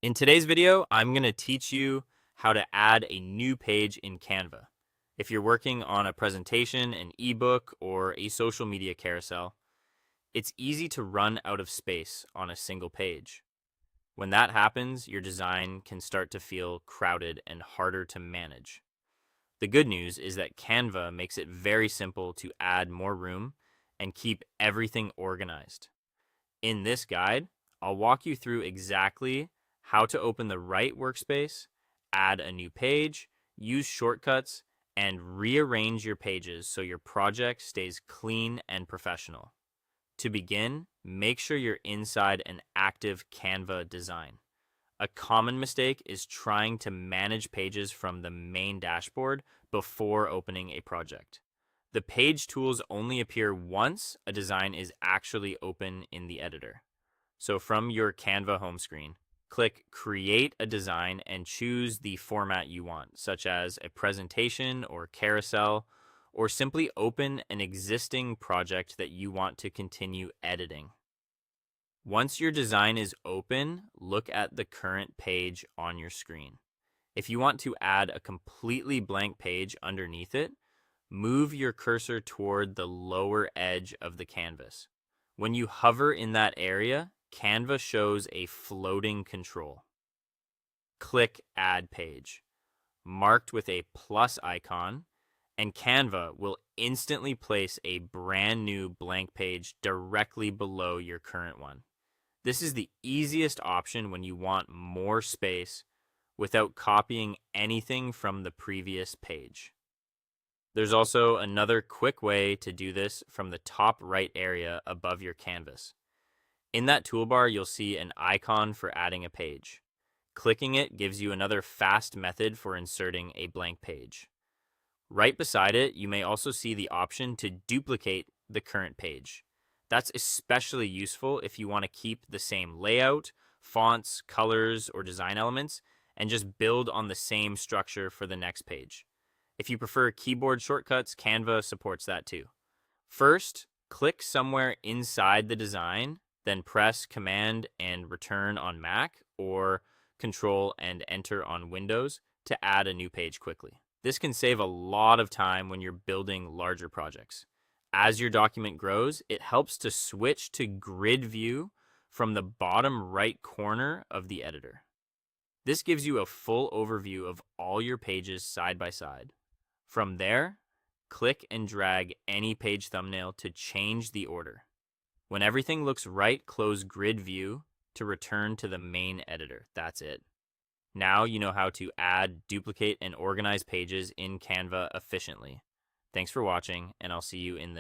In today's video, I'm going to teach you how to add a new page in Canva. If you're working on a presentation, an ebook, or a social media carousel, it's easy to run out of space on a single page. When that happens, your design can start to feel crowded and harder to manage. The good news is that Canva makes it very simple to add more room and keep everything organized. In this guide, I'll walk you through exactly how to open the right workspace, add a new page, use shortcuts, and rearrange your pages so your project stays clean and professional. To begin, make sure you're inside an active Canva design. A common mistake is trying to manage pages from the main dashboard before opening a project. The page tools only appear once a design is actually open in the editor. So from your Canva home screen, click Create a Design and choose the format you want, such as a presentation or carousel, or simply open an existing project that you want to continue editing. Once your design is open, look at the current page on your screen. If you want to add a completely blank page underneath it, move your cursor toward the lower edge of the canvas. When you hover in that area, Canva shows a floating control. Click Add Page, marked with a plus icon, and Canva will instantly place a brand new blank page directly below your current one. This is the easiest option when you want more space without copying anything from the previous page. There's also another quick way to do this from the top right area above your canvas. In that toolbar, you'll see an icon for adding a page. Clicking it gives you another fast method for inserting a blank page. Right beside it, you may also see the option to duplicate the current page. That's especially useful if you want to keep the same layout, fonts, colors, or design elements, and just build on the same structure for the next page. If you prefer keyboard shortcuts, Canva supports that too. First, click somewhere inside the design, then press Command and Return on Mac or Control and Enter on Windows to add a new page quickly. This can save a lot of time when you're building larger projects. As your document grows, it helps to switch to grid view from the bottom right corner of the editor. This gives you a full overview of all your pages side by side. From there, click and drag any page thumbnail to change the order. When everything looks right, close Grid View to return to the main editor. That's it. Now you know how to add, duplicate, and organize pages in Canva efficiently. Thanks for watching, and I'll see you in the next